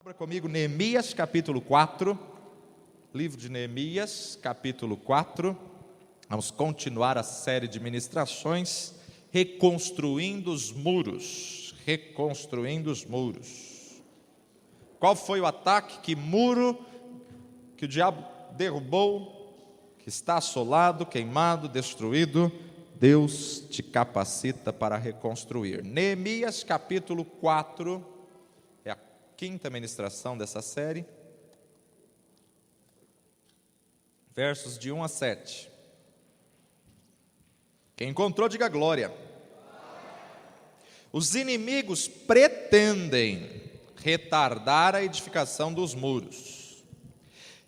Abra comigo Neemias capítulo 4, livro de Neemias capítulo 4, vamos continuar a série de ministrações, reconstruindo os muros, Qual foi o ataque? Que muro que o diabo derrubou, que está assolado, queimado, destruído? Deus te capacita para reconstruir. Neemias capítulo 4, é a quinta ministração dessa série, versos de 1 a 7. Quem encontrou, diga glória. Os inimigos pretendem retardar a edificação dos muros.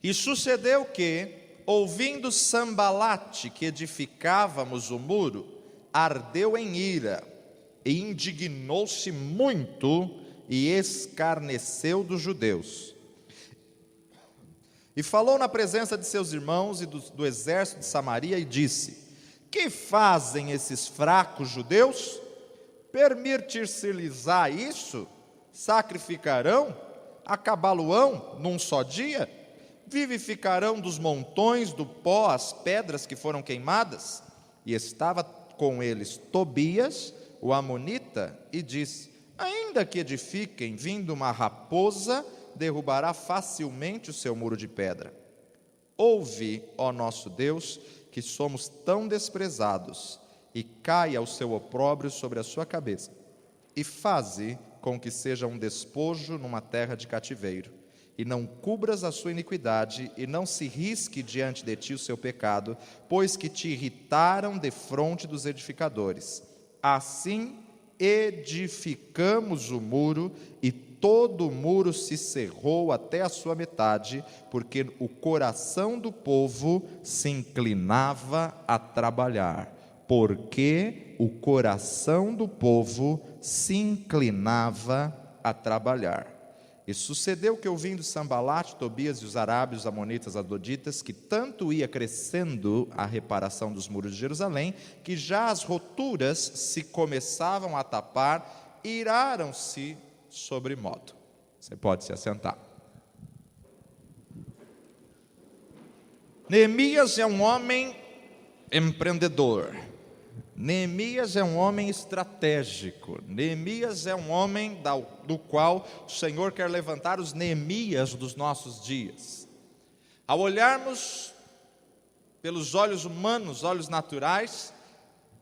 E sucedeu que, ouvindo Sambalate que edificávamos o muro, ardeu em ira e indignou-se muito e escarneceu dos judeus. E falou na presença de seus irmãos e do exército de Samaria e disse: que fazem esses fracos judeus? Permitir-se-lhes-á isso? Sacrificarão? Acabá-lo-ão num só dia? Vivificarão dos montões do pó as pedras que foram queimadas? E estava com eles Tobias, o amonita, e disse: ainda que edifiquem, vindo uma raposa, derrubará facilmente o seu muro de pedra. Ouve, ó nosso Deus, que somos tão desprezados, e caia o seu opróbrio sobre a sua cabeça, e faze com que seja um despojo numa terra de cativeiro, e não cubras a sua iniquidade, e não se risque diante de ti o seu pecado, pois que te irritaram defronte dos edificadores. Assim edificamos o muro, e todo o muro se cerrou até a sua metade, porque o coração do povo se inclinava a trabalhar. Porque o coração do povo se inclinava a trabalhar. E sucedeu que, ouvindo Sambalate, Tobias e os arábios, amonitas, adoditas, que tanto ia crescendo a reparação dos muros de Jerusalém, que já as roturas se começavam a tapar, iraram-se sobre modo. Você pode se assentar. Neemias é um homem empreendedor. Neemias é um homem estratégico. Neemias é um homem do qual o Senhor quer levantar os Neemias dos nossos dias. Ao olharmos pelos olhos humanos, olhos naturais,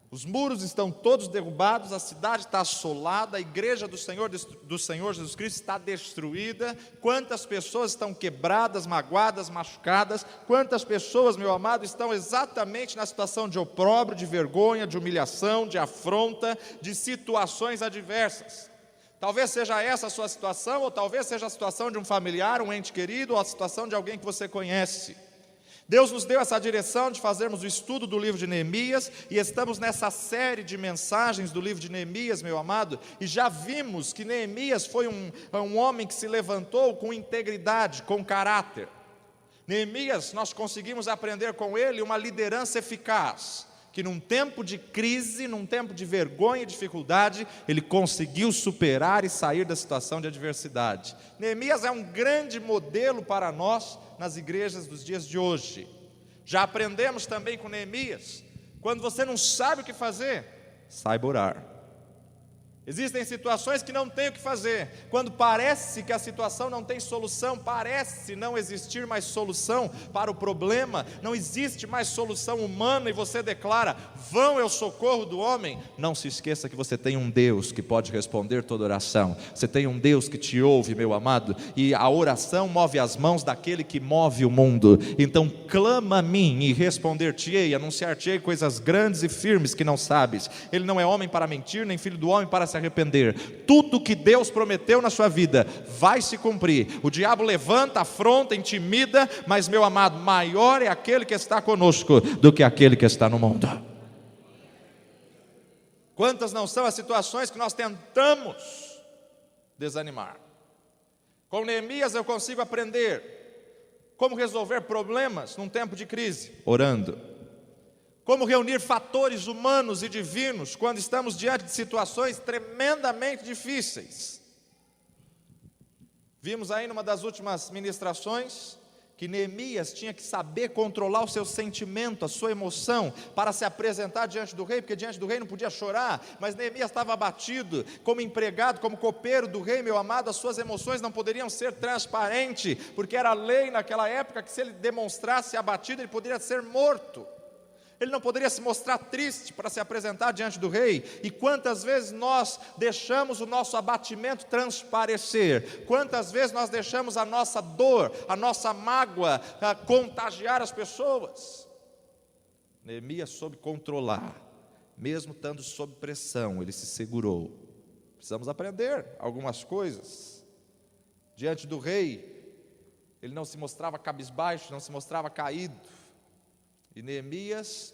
os muros estão todos derrubados, a cidade está assolada, a igreja do Senhor Jesus Cristo está destruída. Quantas pessoas estão quebradas, magoadas, machucadas? Quantas pessoas, meu amado, estão exatamente na situação de opróbrio, de vergonha, de humilhação, de afronta, de situações adversas? Talvez seja essa a sua situação, ou talvez seja a situação de um familiar, um ente querido, ou a situação de alguém que você conhece. Deus nos deu essa direção de fazermos o estudo do livro de Neemias, e estamos nessa série de mensagens do livro de Neemias, meu amado, e já vimos que Neemias foi um homem que se levantou com integridade, com caráter. Neemias, nós conseguimos aprender com ele uma liderança eficaz, que num tempo de crise, num tempo de vergonha e dificuldade, ele conseguiu superar e sair da situação de adversidade. Neemias é um grande modelo para nós nas igrejas dos dias de hoje. Já aprendemos também com Neemias, quando você não sabe o que fazer, saiba orar. Existem situações que não tem o que fazer. Quando parece que a situação não tem solução, parece não existir mais solução para o problema, não existe mais solução humana, e você declara: vão é o socorro do homem. Não se esqueça que você tem um Deus que pode responder toda oração. Você tem um Deus que te ouve, meu amado, e a oração move as mãos daquele que move o mundo. Então clama a mim e responder-te-ei, anunciar-te-ei coisas grandes e firmes que não sabes. Ele não é homem para mentir, nem filho do homem para se arrepender. Tudo que Deus prometeu na sua vida vai se cumprir. O diabo levanta, afronta, intimida, mas, meu amado, maior é aquele que está conosco do que aquele que está no mundo. Quantas não são as situações que nós tentamos desanimar? Com Neemias eu consigo aprender como resolver problemas num tempo de crise, orando. Como reunir fatores humanos e divinos quando estamos diante de situações tremendamente difíceis, Vimos aí numa das últimas ministrações que Neemias tinha que saber controlar o seu sentimento, a sua emoção, para se apresentar diante do rei, porque diante do rei não podia chorar, mas Neemias estava abatido, como empregado, como copeiro do rei, meu amado, as suas emoções não poderiam ser transparentes, porque era lei naquela época que se ele demonstrasse abatido, ele poderia ser morto. Ele não poderia se mostrar triste para se apresentar diante do rei. E quantas vezes nós deixamos o nosso abatimento transparecer? Quantas vezes nós deixamos a nossa dor, a nossa mágoa contagiar as pessoas? Neemias soube controlar, mesmo estando sob pressão, ele se segurou. Precisamos aprender algumas coisas. Diante do rei, ele não se mostrava cabisbaixo, não se mostrava caído. E Neemias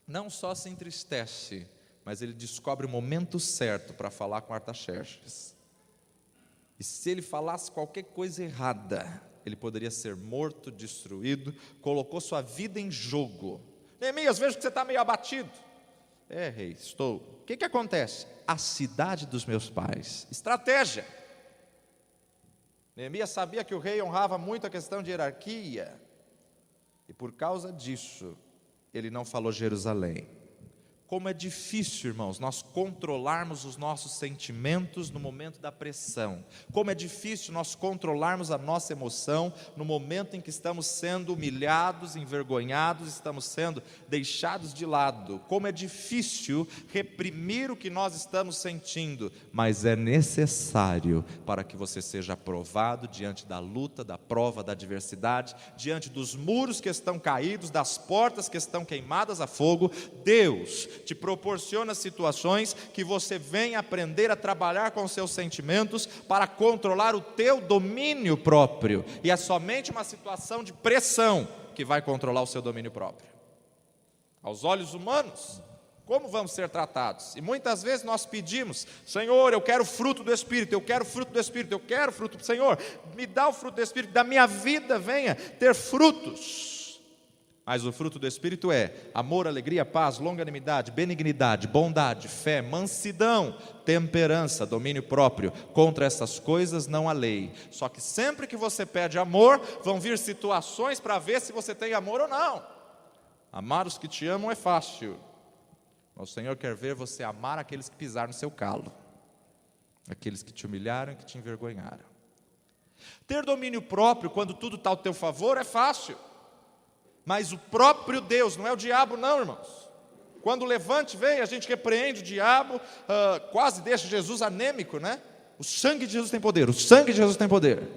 não só se entristece, mas ele descobre o momento certo para falar com Artaxerxes. E se ele falasse qualquer coisa errada, ele poderia ser morto, destruído, colocou sua vida em jogo. Neemias, vejo que você está meio abatido. Rei, estou. O que acontece? A cidade dos meus pais. Estratégia. Neemias sabia que o rei honrava muito a questão de hierarquia. E por causa disso, ele não falou Jerusalém. Como é difícil, irmãos, nós controlarmos os nossos sentimentos no momento da pressão. Como é difícil nós controlarmos a nossa emoção no momento em que estamos sendo humilhados, envergonhados, estamos sendo deixados de lado. Como é difícil reprimir o que nós estamos sentindo, mas é necessário para que você seja aprovado diante da luta, da prova, da adversidade, diante dos muros que estão caídos, das portas que estão queimadas a fogo. Deus te proporciona situações que você venha aprender a trabalhar com os seus sentimentos para controlar o teu domínio próprio, e é somente uma situação de pressão que vai controlar o seu domínio próprio. Aos olhos humanos, como vamos ser tratados? E muitas vezes nós pedimos: Senhor, eu quero fruto do Espírito, eu quero fruto do Espírito, eu quero fruto, Senhor, me dá o fruto do Espírito, da minha vida venha ter frutos. Mas o fruto do Espírito é amor, alegria, paz, longanimidade, benignidade, bondade, fé, mansidão, temperança, domínio próprio. Contra essas coisas não há lei. Só que sempre que você pede amor, vão vir situações para ver se você tem amor ou não. Amar os que te amam é fácil. O Senhor quer ver você amar aqueles que pisaram no seu calo, aqueles que te humilharam e que te envergonharam. Ter domínio próprio quando tudo está ao teu favor é fácil. Mas o próprio Deus, não é o diabo não, irmãos. Quando o levante vem, a gente repreende o diabo, quase deixa Jesus anêmico, né? O sangue de Jesus tem poder, o sangue de Jesus tem poder.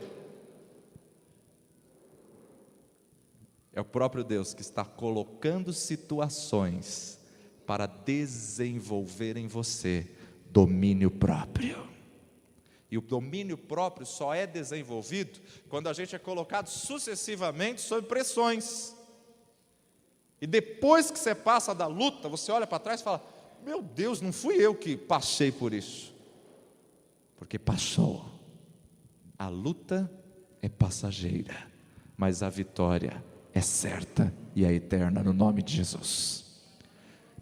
É o próprio Deus que está colocando situações para desenvolver em você domínio próprio. E o domínio próprio só é desenvolvido quando a gente é colocado sucessivamente sob pressões. E depois que você passa da luta, você olha para trás e fala: meu Deus, não fui eu que passei por isso. Porque passou. A luta é passageira, mas a vitória é certa e é eterna no nome de Jesus.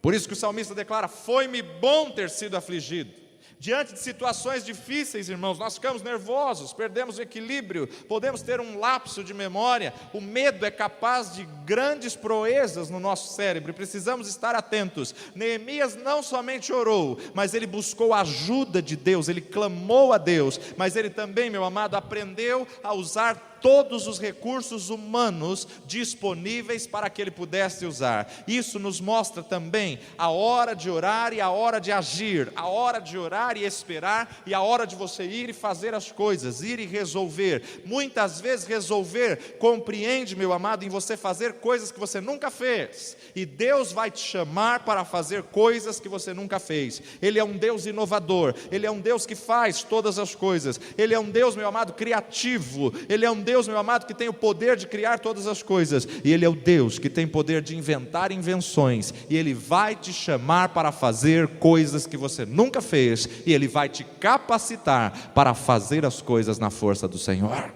Por isso que o salmista declara: foi-me bom ter sido afligido. Diante de situações difíceis, irmãos, nós ficamos nervosos, perdemos o equilíbrio, podemos ter um lapso de memória. O medo é capaz de grandes proezas no nosso cérebro, e precisamos estar atentos. Neemias não somente orou, mas ele buscou a ajuda de Deus, ele clamou a Deus, mas ele também, meu amado, aprendeu a usar todos os recursos humanos disponíveis para que ele pudesse usar. Isso nos mostra também a hora de orar e a hora de agir, a hora de orar e esperar, e a hora de você ir e fazer as coisas, ir e resolver. Muitas vezes resolver compreende, meu amado, em você fazer coisas que você nunca fez, e Deus vai te chamar para fazer coisas que você nunca fez. Ele é um Deus inovador, Ele é um Deus que faz todas as coisas, Ele é um Deus, meu amado, criativo, Ele é um Deus, meu amado, que tem o poder de criar todas as coisas, e Ele é o Deus que tem poder de inventar invenções, e Ele vai te chamar para fazer coisas que você nunca fez, e Ele vai te capacitar para fazer as coisas na força do Senhor.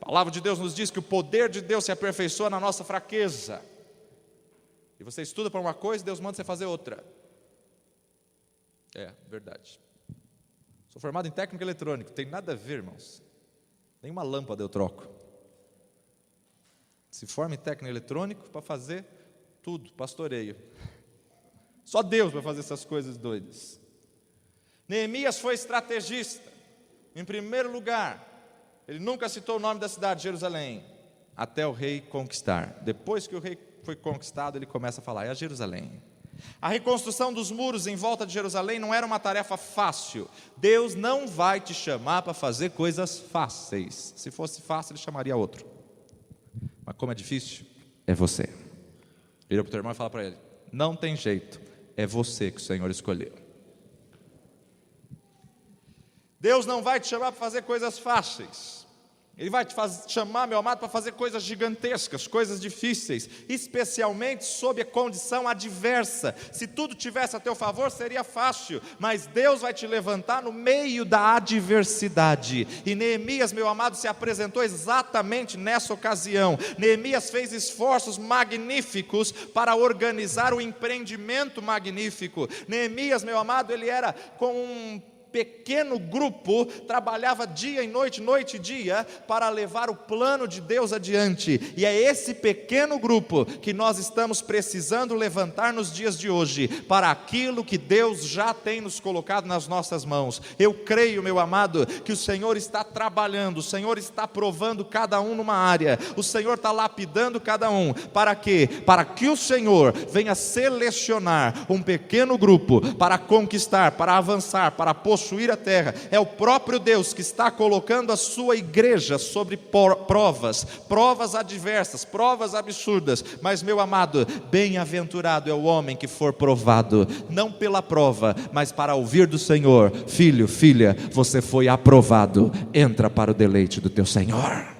A palavra de Deus nos diz que o poder de Deus se aperfeiçoa na nossa fraqueza. E você estuda para uma coisa, Deus manda você fazer outra. É verdade. Sou formado em técnico eletrônico, tem nada a ver, irmãos. Nenhuma lâmpada eu troco. Se forma em técnico eletrônico para fazer tudo, pastoreio. Só Deus vai fazer essas coisas doidas. Neemias foi estrategista. Em primeiro lugar, ele nunca citou o nome da cidade de Jerusalém, até o rei conquistar. Depois que o rei foi conquistado, ele começa a falar, é a Jerusalém. A reconstrução dos muros em volta de Jerusalém não era uma tarefa fácil. Deus não vai te chamar para fazer coisas fáceis. Se fosse fácil, ele chamaria outro. Mas como é difícil, é você. Vira para o teu irmão e fala para ele, não tem jeito, é você que o Senhor escolheu. Deus não vai te chamar para fazer coisas fáceis. Ele vai te chamar, meu amado, para fazer coisas gigantescas, coisas difíceis, especialmente sob a condição adversa. Se tudo tivesse a teu favor, seria fácil, mas Deus vai te levantar no meio da adversidade. E Neemias, meu amado, se apresentou exatamente nessa ocasião. Neemias fez esforços magníficos para organizar o empreendimento magnífico. Neemias, meu amado, ele era com um pequeno grupo, trabalhava dia e noite e dia, para levar o plano de Deus adiante, e é esse pequeno grupo que nós estamos precisando levantar nos dias de hoje, para aquilo que Deus já tem nos colocado nas nossas mãos. Eu creio, meu amado, que o Senhor está trabalhando, o Senhor está provando cada um numa área, o Senhor está lapidando cada um, para quê? Para que o Senhor venha selecionar um pequeno grupo, para conquistar, para avançar, para possuir a terra. É o próprio Deus que está colocando a sua igreja sobre provas adversas, provas absurdas. Mas, meu amado, bem-aventurado é o homem que for provado, não pela prova, mas para ouvir do Senhor, filho, filha, você foi aprovado, entra para o deleite do teu Senhor.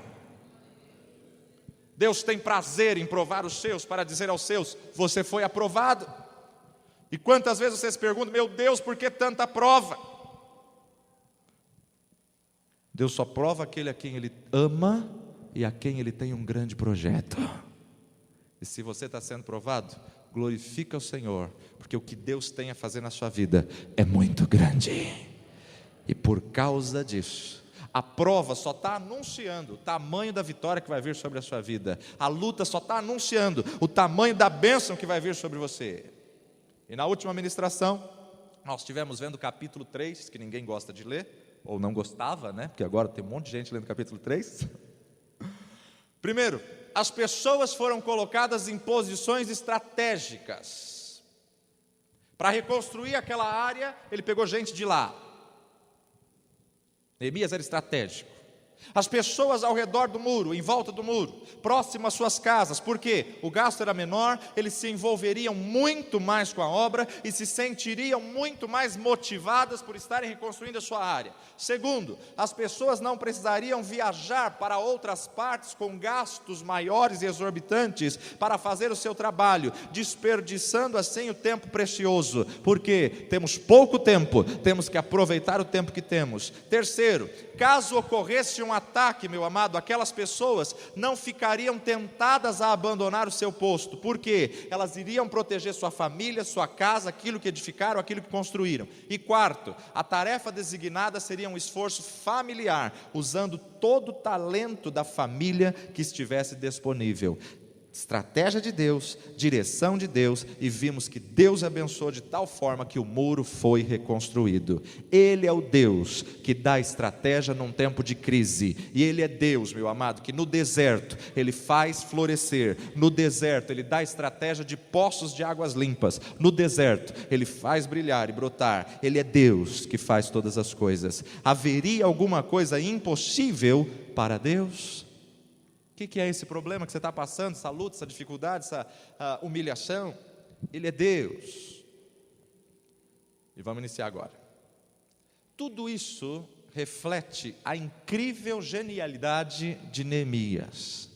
Deus tem prazer em provar os seus, para dizer aos seus, você foi aprovado. E quantas vezes você se pergunta, meu Deus, por que tanta prova? Deus só prova aquele a quem Ele ama e a quem Ele tem um grande projeto. E se você está sendo provado, glorifica o Senhor, porque o que Deus tem a fazer na sua vida é muito grande. E por causa disso, a prova só está anunciando o tamanho da vitória que vai vir sobre a sua vida. A luta só está anunciando o tamanho da bênção que vai vir sobre você. E na última ministração, nós estivemos vendo o capítulo 3, que ninguém gosta de ler, ou não gostava, né? Porque agora tem um monte de gente lendo o capítulo 3. Primeiro, as pessoas foram colocadas em posições estratégicas. Para reconstruir aquela área, ele pegou gente de lá. Neemias era estratégico. As pessoas ao redor do muro, em volta do muro, próximo às suas casas, porque o gasto era menor, eles se envolveriam muito mais com a obra e se sentiriam muito mais motivadas por estarem reconstruindo a sua área. Segundo, as pessoas não precisariam viajar para outras partes com gastos maiores e exorbitantes para fazer o seu trabalho, desperdiçando assim o tempo precioso, porque temos pouco tempo, temos que aproveitar o tempo que temos. Terceiro, caso ocorresse um ataque, meu amado, aquelas pessoas não ficariam tentadas a abandonar o seu posto, porque elas iriam proteger sua família, sua casa, aquilo que edificaram, aquilo que construíram. E quarto, a tarefa designada seria um esforço familiar, usando todo o talento da família que estivesse disponível. Estratégia de Deus, direção de Deus, e vimos que Deus abençoou de tal forma que o muro foi reconstruído. Ele é o Deus que dá estratégia num tempo de crise, e Ele é Deus, meu amado, que no deserto Ele faz florescer, no deserto Ele dá estratégia de poços de águas limpas, no deserto Ele faz brilhar e brotar. Ele é Deus que faz todas as coisas. Haveria alguma coisa impossível para Deus? O que é esse problema que você está passando, essa luta, essa dificuldade, essa humilhação? Ele é Deus. E vamos iniciar agora. Tudo isso reflete a incrível genialidade de Neemias,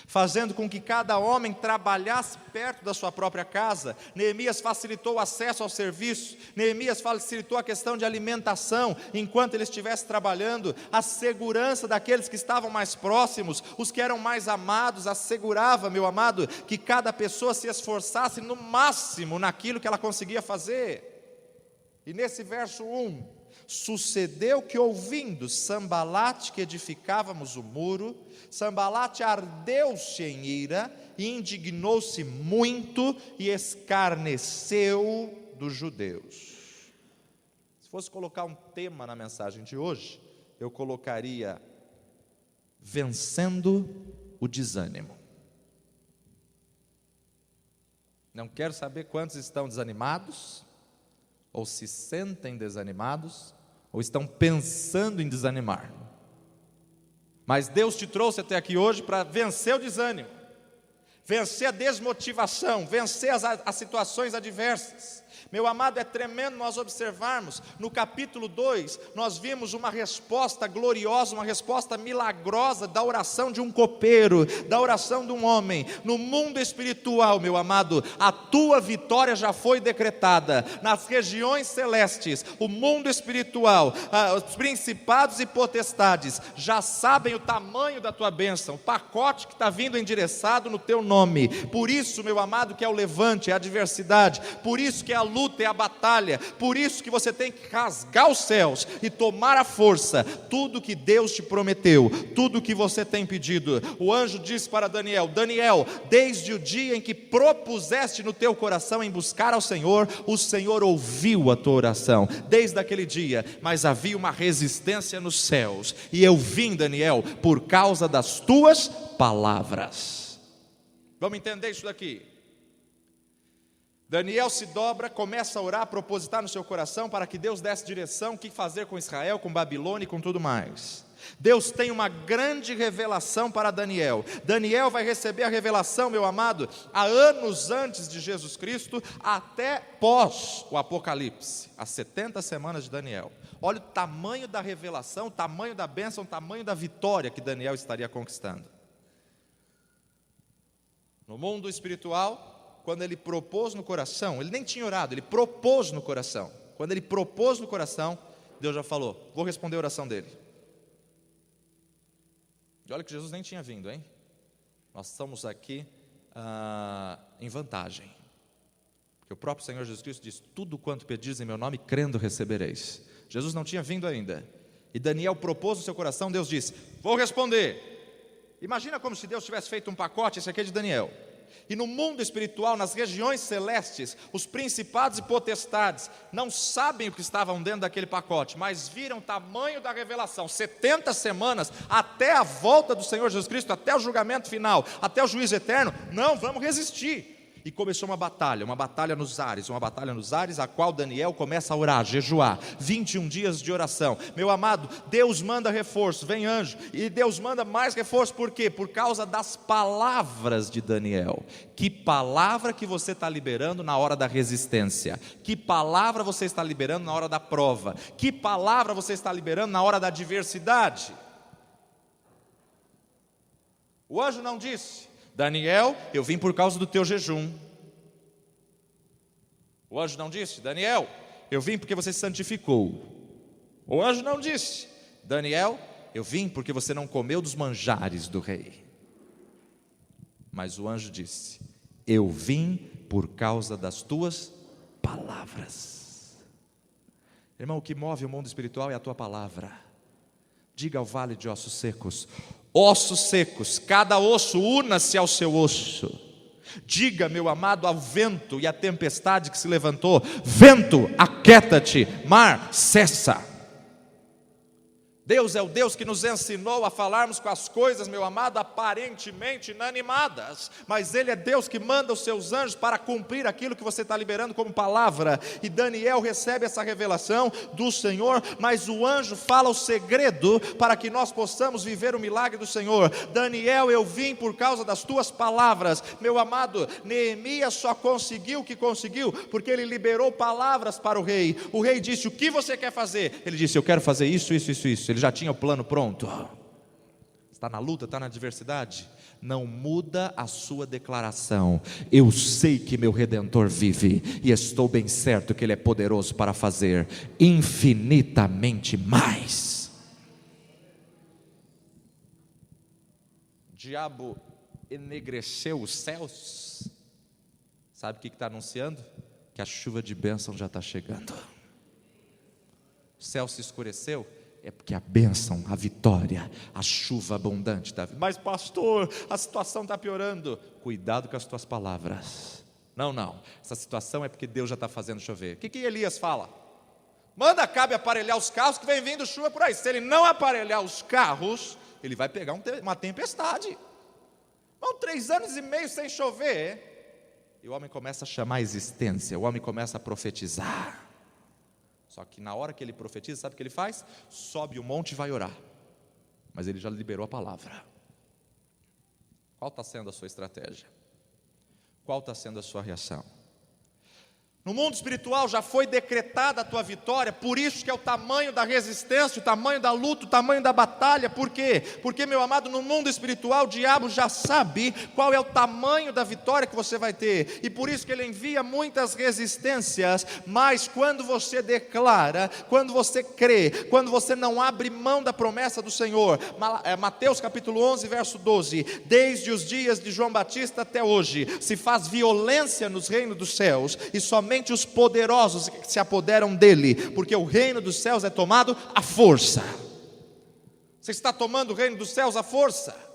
fazendo com que cada homem trabalhasse perto da sua própria casa. Neemias facilitou o acesso ao serviço, Neemias facilitou a questão de alimentação, enquanto ele estivesse trabalhando, a segurança daqueles que estavam mais próximos, os que eram mais amados, assegurava, meu amado, que cada pessoa se esforçasse no máximo naquilo que ela conseguia fazer. E nesse verso 1, Sucedeu que, ouvindo Sambalate que edificávamos o muro, Sambalate ardeu-se em ira e indignou-se muito e escarneceu dos judeus. Se fosse colocar um tema na mensagem de hoje, eu colocaria: vencendo o desânimo. Não quero saber quantos estão desanimados, ou se sentem desanimados, ou estão pensando em desanimar. Mas Deus te trouxe até aqui hoje para vencer o desânimo, vencer a desmotivação, vencer as situações adversas. Meu amado, é tremendo nós observarmos, no capítulo 2, nós vimos uma resposta gloriosa, uma resposta milagrosa da oração de um copeiro, da oração de um homem. No mundo espiritual, meu amado, a tua vitória já foi decretada. Nas regiões celestes, o mundo espiritual, os principados e potestades, já sabem o tamanho da tua bênção, o pacote que está vindo endereçado no teu nome. Por isso, meu amado, que é o levante, é a adversidade, por isso que é a luta, é a batalha, por isso que você tem que rasgar os céus e tomar a força, tudo que Deus te prometeu, tudo que você tem pedido. O anjo disse para Daniel: Daniel, desde o dia em que propuseste no teu coração em buscar ao Senhor, o Senhor ouviu a tua oração, desde aquele dia, mas havia uma resistência nos céus, e eu vim, Daniel, por causa das tuas palavras. Vamos entender isso daqui. Daniel se dobra, começa a orar, a propositar no seu coração para que Deus desse direção, o que fazer com Israel, com Babilônia e com tudo mais. Deus tem uma grande revelação para Daniel. Daniel vai receber a revelação, meu amado, há anos antes de Jesus Cristo, até pós o Apocalipse, as 70 semanas de Daniel. Olha o tamanho da revelação, o tamanho da bênção, o tamanho da vitória que Daniel estaria conquistando. No mundo espiritual, quando ele propôs no coração, ele nem tinha orado, ele propôs no coração. Quando ele propôs no coração, Deus já falou: vou responder a oração dele. E olha que Jesus nem tinha vindo, hein? Nós estamos aqui em vantagem, porque o próprio Senhor Jesus Cristo diz: tudo quanto pedis em meu nome, crendo recebereis. Jesus não tinha vindo ainda, e Daniel propôs no seu coração, Deus disse: vou responder. Imagina como se Deus tivesse feito um pacote, esse aqui é de Daniel. E no mundo espiritual, nas regiões celestes, os principados e potestades não sabem o que estavam dentro daquele pacote, mas viram o tamanho da revelação. 70 semanas até a volta do Senhor Jesus Cristo, até o julgamento final, até o juízo eterno. Não, vamos resistir. E começou uma batalha nos ares, a qual Daniel começa a orar, jejuar, 21 dias de oração. Meu amado, Deus manda reforço, vem anjo, e Deus manda mais reforço, por quê? Por causa das palavras de Daniel. Que palavra que você está liberando na hora da resistência? Que palavra você está liberando na hora da prova? Que palavra você está liberando na hora da adversidade? O anjo não disse: Daniel, eu vim por causa do teu jejum. O anjo não disse: Daniel, eu vim porque você se santificou. O anjo não disse: Daniel, eu vim porque você não comeu dos manjares do rei. Mas o anjo disse: eu vim por causa das tuas palavras. Irmão, o que move o mundo espiritual é a tua palavra. Diga ao vale de ossos secos: ossos secos, cada osso una-se ao seu osso. Diga, meu amado, ao vento e à tempestade que se levantou: vento, aquieta-te, mar, cessa. Deus é o Deus que nos ensinou a falarmos com as coisas, meu amado, aparentemente inanimadas, mas Ele é Deus que manda os seus anjos para cumprir aquilo que você está liberando como palavra. E Daniel recebe essa revelação do Senhor, mas o anjo fala o segredo para que nós possamos viver o milagre do Senhor. Daniel, eu vim por causa das tuas palavras. Meu amado, Neemias só conseguiu o que conseguiu porque ele liberou palavras para o rei. O rei disse: o que você quer fazer? Ele disse: eu quero fazer isso, isso, isso, isso. Ele já tinha o plano pronto. Está na luta, está na adversidade, não muda a sua declaração: eu sei que meu Redentor vive, e estou bem certo que Ele é poderoso para fazer infinitamente mais. O diabo enegreceu os céus. Sabe o que está anunciando? Que a chuva de bênção já está chegando. Os céu se escureceu, é porque a bênção, a vitória, a chuva abundante da vida. Mas pastor, a situação está piorando. Cuidado com as tuas palavras. Não, essa situação é porque Deus já está fazendo chover. O que Elias fala? Manda Acabe aparelhar os carros que vem vindo chuva por aí. Se ele não aparelhar os carros, ele vai pegar uma tempestade. Vão 3 anos e meio sem chover, e o homem começa a chamar a existência, o homem começa a profetizar. Só que na hora que ele profetiza, sabe o que ele faz? Sobe o monte e vai orar, mas ele já liberou a palavra. Qual está sendo a sua estratégia? Qual está sendo a sua reação? No mundo espiritual já foi decretada a tua vitória, por isso que é o tamanho da resistência, o tamanho da luta, o tamanho da batalha. Por quê? Porque, meu amado, no mundo espiritual o diabo já sabe qual é o tamanho da vitória que você vai ter, e por isso que ele envia muitas resistências. Mas quando você declara, quando você crê, quando você não abre mão da promessa do Senhor, Mateus capítulo 11 verso 12, desde os dias de João Batista até hoje, se faz violência nos reinos dos céus, e somente os poderosos se apoderam dele, porque o reino dos céus é tomado à força. Você está tomando o reino dos céus à força?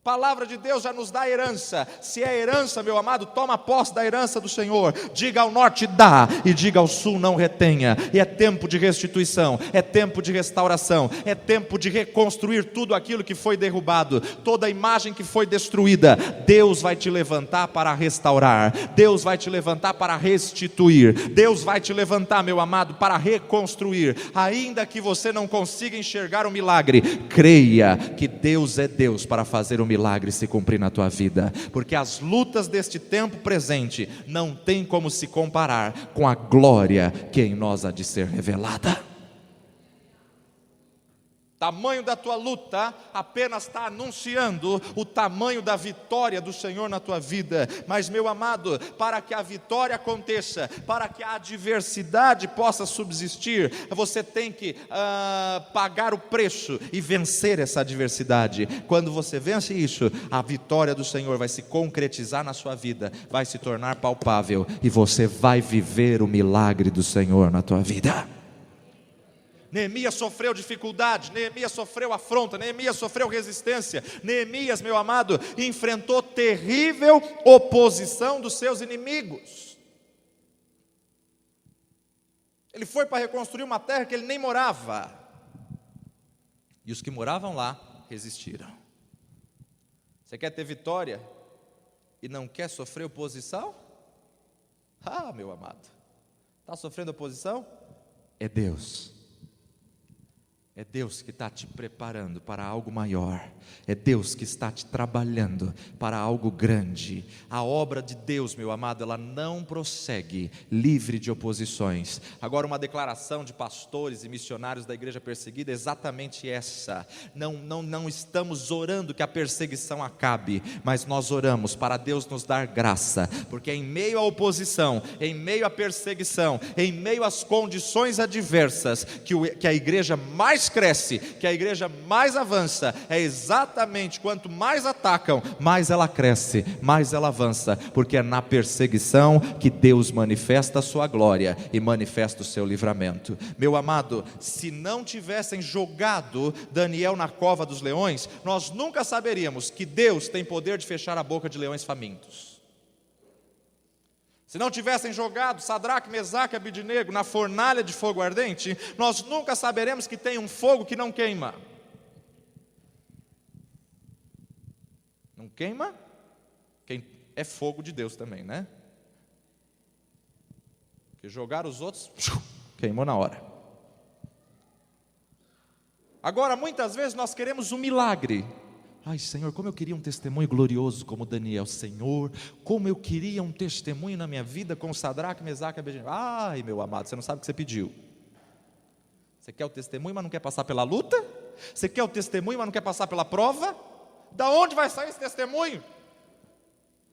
Palavra de Deus já nos dá herança. Se é herança, meu amado, toma posse da herança do Senhor. Diga ao norte dá, e diga ao sul não retenha. E é tempo de restituição, é tempo de restauração, é tempo de reconstruir tudo aquilo que foi derrubado, toda a imagem que foi destruída. Deus vai te levantar para restaurar, Deus vai te levantar para restituir, Deus vai te levantar, meu amado, para reconstruir. Ainda que você não consiga enxergar o milagre, creia que Deus é Deus para fazer o milagre se cumprir na tua vida, porque as lutas deste tempo presente não tem como se comparar com a glória que em nós há de ser revelada. Tamanho da tua luta apenas está anunciando o tamanho da vitória do Senhor na tua vida. Mas, meu amado, para que a vitória aconteça, para que a adversidade possa subsistir, você tem que pagar o preço e vencer essa adversidade. Quando você vence isso, a vitória do Senhor vai se concretizar na sua vida, vai se tornar palpável, e você vai viver o milagre do Senhor na tua vida. Neemias sofreu dificuldade, Neemias sofreu afronta, Neemias sofreu resistência, Neemias, meu amado, enfrentou terrível oposição dos seus inimigos. Ele foi para reconstruir uma terra que ele nem morava, e os que moravam lá resistiram. Você quer ter vitória e não quer sofrer oposição? Meu amado, está sofrendo oposição? É Deus. É Deus que está te preparando para algo maior. É Deus que está te trabalhando para algo grande. A obra de Deus, meu amado, ela não prossegue livre de oposições. Agora, uma declaração de pastores e missionários da igreja perseguida é exatamente essa. Não estamos orando que a perseguição acabe, mas nós oramos para Deus nos dar graça, porque em meio à oposição, em meio à perseguição, em meio às condições adversas, que a igreja mais cresce, que a igreja mais avança, é exatamente quanto mais atacam, mais ela cresce, mais ela avança, porque é na perseguição que Deus manifesta a sua glória e manifesta o seu livramento. Meu amado, se não tivessem jogado Daniel na cova dos leões, nós nunca saberíamos que Deus tem poder de fechar a boca de leões famintos. Se não tivessem jogado Sadraque, Mesaque e Abidnego na fornalha de fogo ardente, nós nunca saberemos que tem um fogo que não queima. Não queima? É fogo de Deus também, né? Porque jogaram os outros, queimou na hora. Agora, muitas vezes nós queremos um milagre. Ai, Senhor, como eu queria um testemunho glorioso como Daniel. Senhor, como eu queria um testemunho na minha vida com Sadraque, Mesaque e Abidnego. Ai, meu amado, você não sabe o que você pediu. Você quer o testemunho, mas não quer passar pela luta? Você quer o testemunho, mas não quer passar pela prova? Da onde vai sair esse testemunho?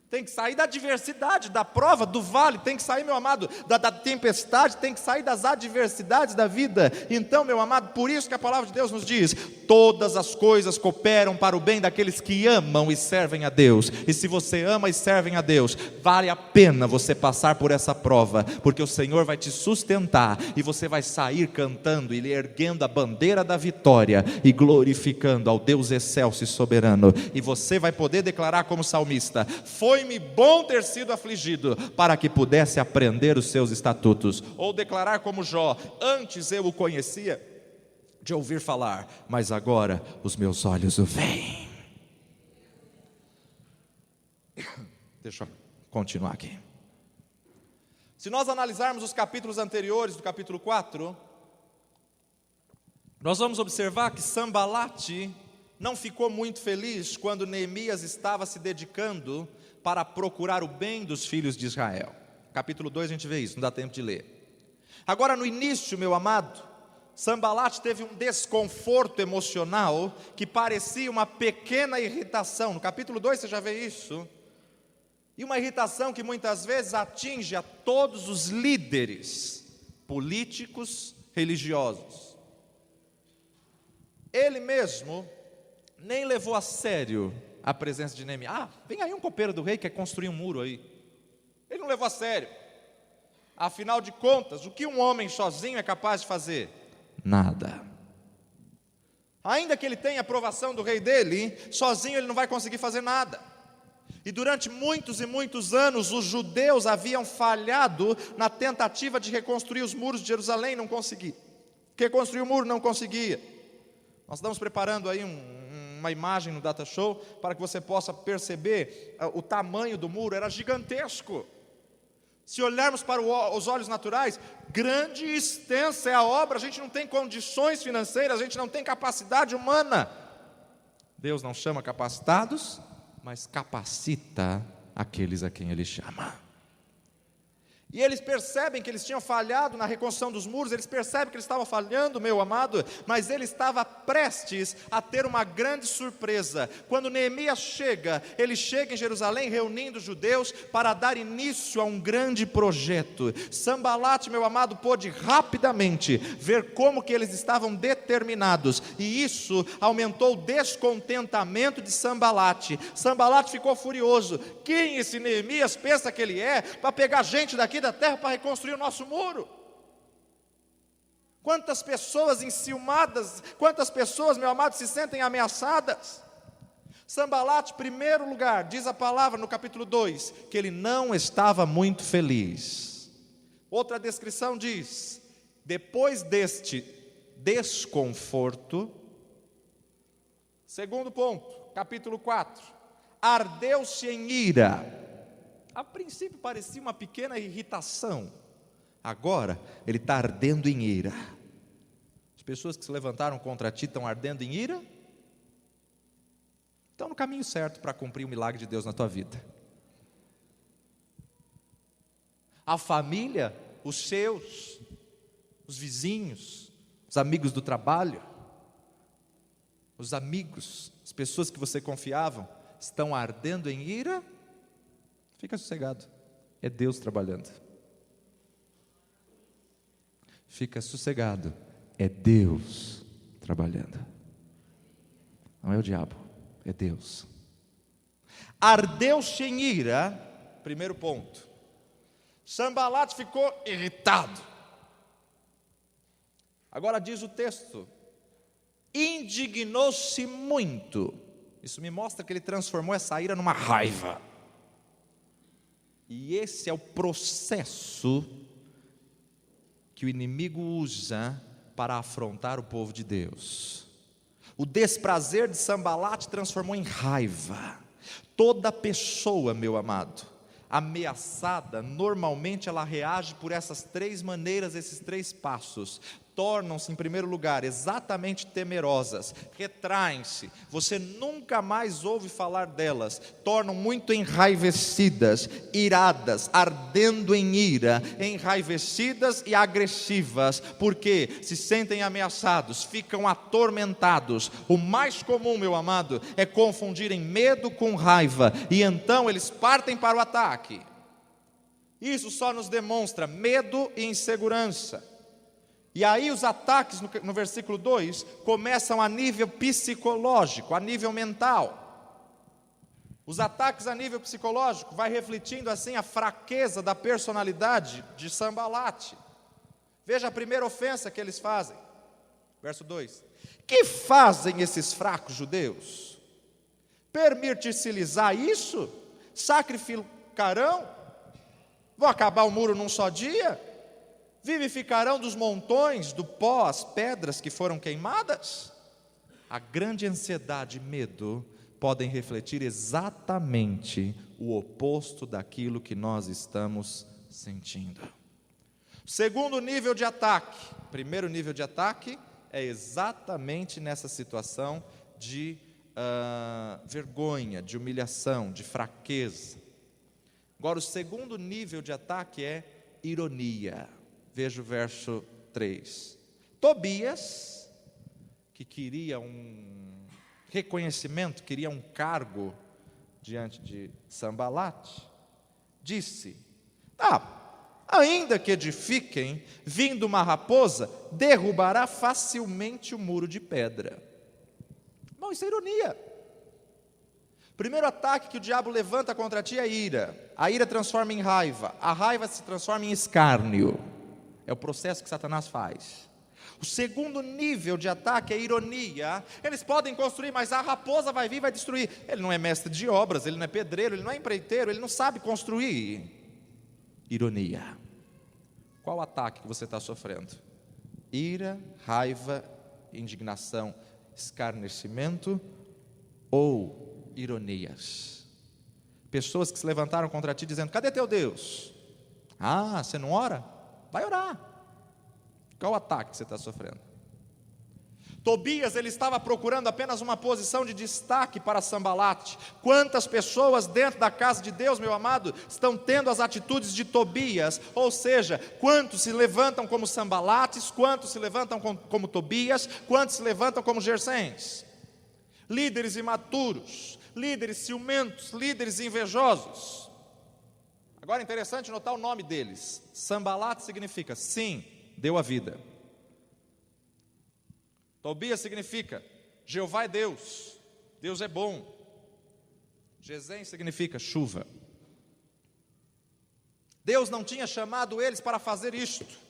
tem que sair da adversidade, da prova, do vale, tem que sair, meu amado, da tempestade, tem que sair das adversidades da vida. Então, meu amado, por isso que a palavra de Deus nos diz: todas as coisas cooperam para o bem daqueles que amam e servem a Deus. E se você ama e serve a Deus, vale a pena você passar por essa prova, porque o Senhor vai te sustentar, e você vai sair cantando e erguendo a bandeira da vitória, e glorificando ao Deus excelso e soberano. E você vai poder declarar como salmista: foi-me bom ter sido afligido, para que pudesse aprender os seus estatutos. Ou declarar como Jó: antes eu o conhecia de ouvir falar, mas agora os meus olhos o veem. Deixa eu continuar aqui. Se nós analisarmos os capítulos anteriores do capítulo 4, nós vamos observar que Sambalate não ficou muito feliz quando Neemias estava se dedicando para procurar o bem dos filhos de Israel. Capítulo 2 a gente vê isso, não dá tempo de ler. Agora, no início, meu amado, Sambalate teve um desconforto emocional que parecia uma pequena irritação. No capítulo 2 você já vê isso. E uma irritação que muitas vezes atinge a todos os líderes políticos, religiosos. Ele mesmo nem levou a sério a presença de Neemias. Vem aí um copeiro do rei que quer construir um muro aí. Ele não levou a sério. Afinal de contas, o que um homem sozinho é capaz de fazer? Nada. Ainda que ele tenha a aprovação do rei dele, sozinho ele não vai conseguir fazer nada. E durante muitos e muitos anos, os judeus haviam falhado na tentativa de reconstruir os muros de Jerusalém, não conseguia. Reconstruir o muro, não conseguia. Nós estamos preparando aí uma imagem no Data Show, para que você possa perceber o tamanho do muro. Era gigantesco. Se olharmos para os olhos naturais, grande e extensa é a obra. A gente não tem condições financeiras, a gente não tem capacidade humana. Deus não chama capacitados, mas capacita aqueles a quem Ele chama. E eles percebem que eles tinham falhado na reconstrução dos muros, eles percebem que eles estavam falhando, meu amado, mas ele estava prestes a ter uma grande surpresa. Quando Neemias chega, ele chega em Jerusalém reunindo os judeus para dar início a um grande projeto. Sambalate, meu amado, pôde rapidamente ver como que eles estavam determinados, e isso aumentou o descontentamento de Sambalate. Sambalate ficou furioso. Quem esse Neemias pensa que ele é para pegar gente daqui da terra para reconstruir o nosso muro? Quantas pessoas enciumadas, quantas pessoas, meu amado, se sentem ameaçadas. Sambalate, em primeiro lugar, diz a palavra no capítulo 2, que ele não estava muito feliz. Outra descrição diz: depois deste desconforto, segundo ponto, capítulo 4, ardeu-se em ira. A princípio parecia uma pequena irritação, agora ele está ardendo em ira. As pessoas que se levantaram contra ti estão ardendo em ira, estão no caminho certo para cumprir o milagre de Deus na tua vida. A família, os seus, os vizinhos, os amigos do trabalho, os amigos, as pessoas que você confiava, estão ardendo em ira. Fica sossegado, é Deus trabalhando. Fica sossegado, é Deus trabalhando. Não é o diabo, é Deus. Ardeu-se em ira, primeiro ponto. Sambalate ficou irritado. Agora diz o texto: indignou-se muito. Isso me mostra que ele transformou essa ira numa raiva. E esse é o processo que o inimigo usa para afrontar o povo de Deus. O desprazer de Sambalate transformou em raiva. Toda pessoa, meu amado, ameaçada, normalmente ela reage por essas três maneiras, esses três passos. tornam-se, em primeiro lugar, exatamente temerosas, retraem-se, você nunca mais ouve falar delas, tornam muito enraivecidas, iradas, ardendo em ira, enraivecidas e agressivas, porque se sentem ameaçados, ficam atormentados. O mais comum, meu amado, é confundirem medo com raiva, e então eles partem para o ataque. Isso só nos demonstra medo e insegurança. E aí os ataques, no versículo 2, começam a nível psicológico, a nível mental. Os ataques a nível psicológico vai refletindo assim a fraqueza da personalidade de Sambalate. Veja a primeira ofensa que eles fazem. Verso 2. Que fazem esses fracos judeus? Permitir-se-lhes isso? Sacrificarão? Vão acabar o muro num só dia? Vivificarão dos montões, do pó, as pedras que foram queimadas? A grande ansiedade e medo podem refletir exatamente o oposto daquilo que nós estamos sentindo. Segundo nível de ataque. Primeiro nível de ataque é exatamente nessa situação de vergonha, de humilhação, de fraqueza. Agora, o segundo nível de ataque é ironia. Veja o verso 3. Tobias, que queria um reconhecimento, queria um cargo diante de Sambalate, disse: ainda que edifiquem, vindo uma raposa, derrubará facilmente o muro de pedra. Bom, isso é ironia. Primeiro ataque que o diabo levanta contra ti é a ira. A ira transforma em raiva. A raiva se transforma em escárnio. É o processo que Satanás faz. O segundo nível de ataque é ironia. Eles podem construir, mas a raposa vai vir e vai destruir. Ele não é mestre de obras, ele não é pedreiro, ele não é empreiteiro, ele não sabe construir. Ironia. Qual ataque que você está sofrendo? Ira, raiva, indignação, escarnecimento ou ironias? Pessoas que se levantaram contra ti dizendo: cadê teu Deus? Você não ora? Vai orar. Qual ataque você está sofrendo? Tobias, ele estava procurando apenas uma posição de destaque para Sambalate. Quantas pessoas dentro da casa de Deus, meu amado, estão tendo as atitudes de Tobias? Ou seja, quantos se levantam como Sambalates, quantos se levantam como Tobias, quantos se levantam como Gersens? Líderes imaturos, líderes ciumentos, líderes invejosos. Agora é interessante notar o nome deles. Sambalate significa sim, deu a vida. Tobias significa Jeová é Deus, Deus é bom. Gesem significa chuva. Deus não tinha chamado eles para fazer isto.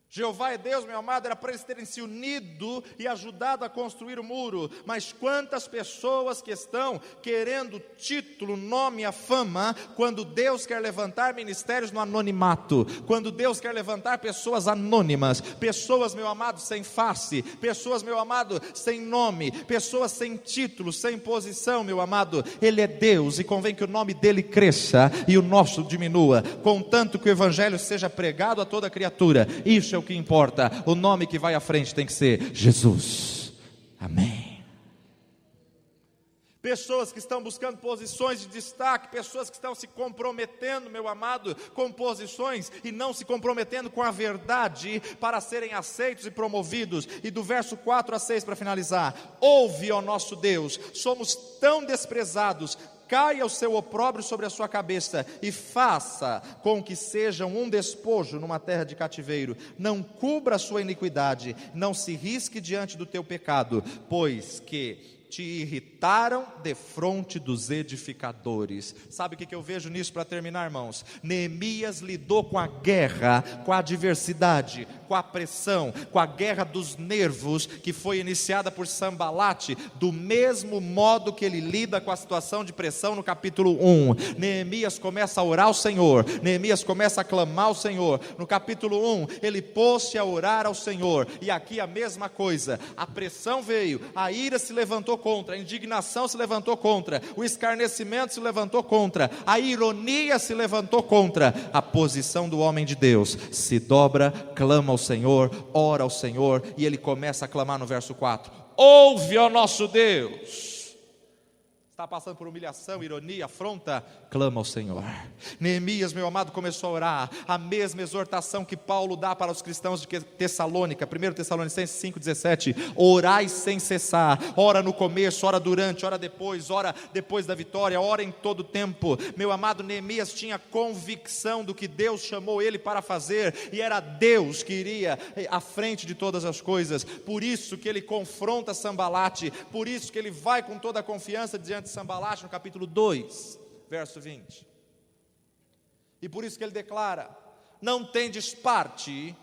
Jeová é Deus, meu amado, era para eles terem se unido e ajudado a construir o muro. Mas quantas pessoas que estão querendo título, nome, a fama, quando Deus quer levantar ministérios no anonimato, quando Deus quer levantar pessoas anônimas, pessoas, meu amado, sem face, pessoas, meu amado, sem nome, pessoas sem título, sem posição, meu amado. Ele é Deus e convém que o nome dele cresça e o nosso diminua, contanto que o evangelho seja pregado a toda criatura. Isso é o que importa. O nome que vai à frente tem que ser Jesus. Amém. Pessoas que estão buscando posições de destaque, pessoas que estão se comprometendo, meu amado, com posições e não se comprometendo com a verdade para serem aceitos e promovidos. E do verso 4 a 6 para finalizar: ouve, ó nosso Deus, somos tão desprezados, caia o seu opróbrio sobre a sua cabeça e faça com que sejam um despojo numa terra de cativeiro. Não cubra a sua iniquidade, não se risque diante do teu pecado, pois que te irritaram defronte dos edificadores. Sabe o que eu vejo nisso para terminar, irmãos? Neemias lidou com a guerra, com a adversidade, com a pressão, com a guerra dos nervos que foi iniciada por Sambalate, do mesmo modo que ele lida com a situação de pressão no capítulo 1. Neemias começa a orar ao Senhor, Neemias começa a clamar ao Senhor. No capítulo 1, ele pôs-se a orar ao Senhor, e aqui a mesma coisa. A pressão veio, a ira se levantou levantou contra, a indignação se levantou contra, o escarnecimento se levantou contra, a ironia se levantou contra, a posição do homem de Deus se dobra, clama ao Senhor, ora ao Senhor, e ele começa a clamar no verso 4: ouve, ó nosso Deus. Está passando por humilhação, ironia, afronta, clama ao Senhor. Neemias, meu amado, começou a orar, a mesma exortação que Paulo dá para os cristãos de Tessalônica, 1 Tessalonicenses 5,17, orai sem cessar, ora no começo, ora durante, ora depois da vitória, ora em todo tempo. Meu amado, Neemias tinha convicção do que Deus chamou ele para fazer, e era Deus que iria à frente de todas as coisas. Por isso que ele confronta Sambalate, por isso que ele vai com toda a confiança diante de Sambalate no capítulo 2, verso 20. E por isso que ele declara: não tendes parte,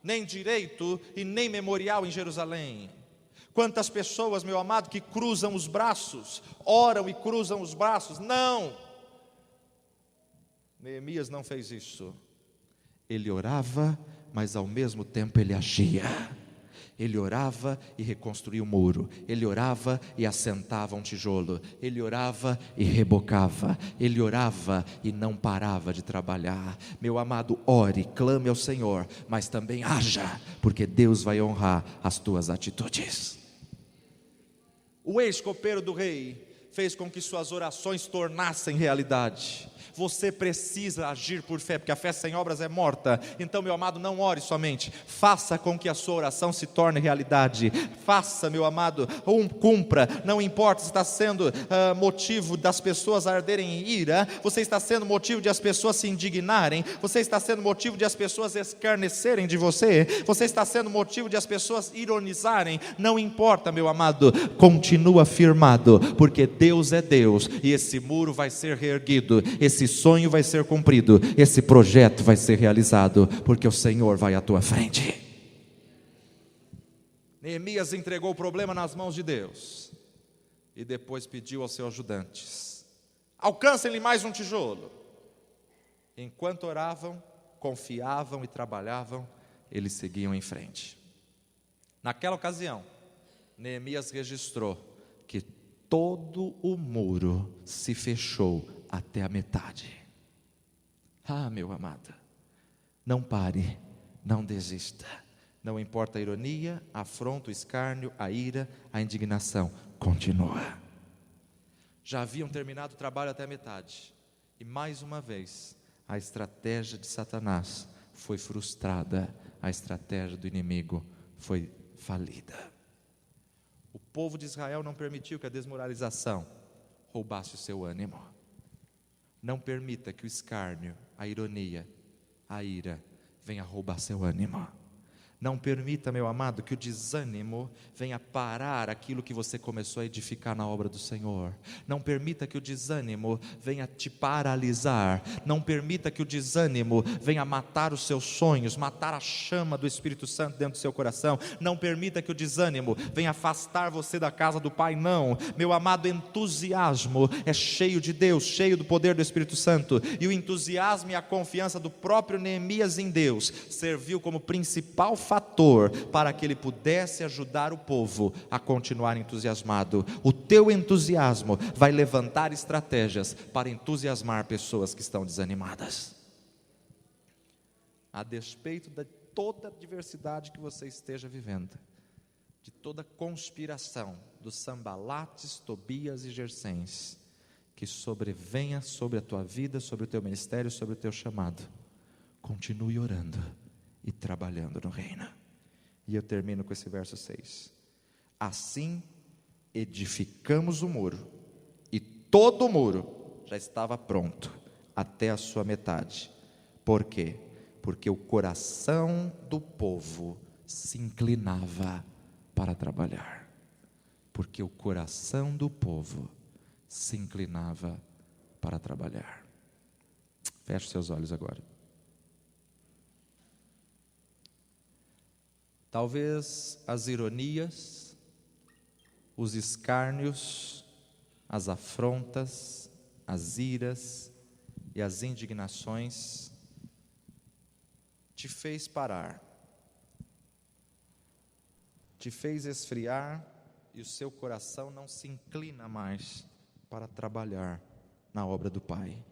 nem direito e nem memorial em Jerusalém. Quantas pessoas, meu amado, que cruzam os braços, oram e cruzam os braços. Não, Neemias não fez isso. Ele orava, mas ao mesmo tempo ele agia. Ele orava e reconstruía o muro, ele orava e assentava um tijolo, ele orava e rebocava, ele orava e não parava de trabalhar. Meu amado, ore, clame ao Senhor, mas também haja, porque Deus vai honrar as tuas atitudes. O ex-copeiro do rei fez com que suas orações tornassem realidade. Você precisa agir por fé, porque a fé sem obras é morta. Então, meu amado, não ore somente, faça com que a sua oração se torne realidade. Faça, meu amado, cumpra. Não importa se está sendo motivo das pessoas arderem em ira, você está sendo motivo de as pessoas se indignarem, você está sendo motivo de as pessoas escarnecerem de você, você está sendo motivo de as pessoas ironizarem. Não importa, meu amado, continua firmado, porque Deus é Deus, e esse muro vai ser reerguido, esse sonho vai ser cumprido, esse projeto vai ser realizado, porque o Senhor vai à tua frente. Neemias entregou o problema nas mãos de Deus, e depois pediu aos seus ajudantes: alcancem-lhe mais um tijolo. Enquanto oravam, confiavam e trabalhavam, eles seguiam em frente. Naquela ocasião, Neemias registrou que todo o muro se fechou até a metade. Ah, meu amado, não pare, não desista. Não importa a ironia, a afronta, o escárnio, a ira, a indignação, continua. Já haviam terminado o trabalho até a metade, e mais uma vez, a estratégia de Satanás foi frustrada, a estratégia do inimigo foi falida. O povo de Israel não permitiu que a desmoralização roubasse o seu ânimo. Não permita que o escárnio, a ironia, a ira venha roubar seu ânimo. Não permita, meu amado, que o desânimo venha parar aquilo que você começou a edificar na obra do Senhor. Não permita que o desânimo venha te paralisar. Não permita que o desânimo venha matar os seus sonhos, matar a chama do Espírito Santo dentro do seu coração. Não permita que o desânimo venha afastar você da casa do Pai, não. Meu amado, entusiasmo é cheio de Deus, cheio do poder do Espírito Santo. E o entusiasmo e a confiança do próprio Neemias em Deus serviu como principal fator para que ele pudesse ajudar o povo a continuar entusiasmado. O teu entusiasmo vai levantar estratégias para entusiasmar pessoas que estão desanimadas. A despeito de toda a adversidade que você esteja vivendo, de toda a conspiração dos Sambalates, Tobias e Gersens, que sobrevenha sobre a tua vida, sobre o teu ministério, sobre o teu chamado, continue orando e trabalhando no reino. E eu termino com esse verso 6. Assim edificamos o muro, e todo o muro já estava pronto até a sua metade. Por quê? Porque o coração do povo se inclinava para trabalhar. Porque o coração do povo se inclinava para trabalhar. Feche seus olhos agora. Talvez as ironias, os escárnios, as afrontas, as iras e as indignações te fez parar, te fez esfriar e o seu coração não se inclina mais para trabalhar na obra do Pai.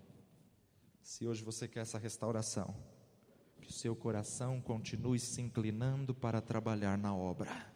Se hoje você quer essa restauração, que o seu coração continue se inclinando para trabalhar na obra.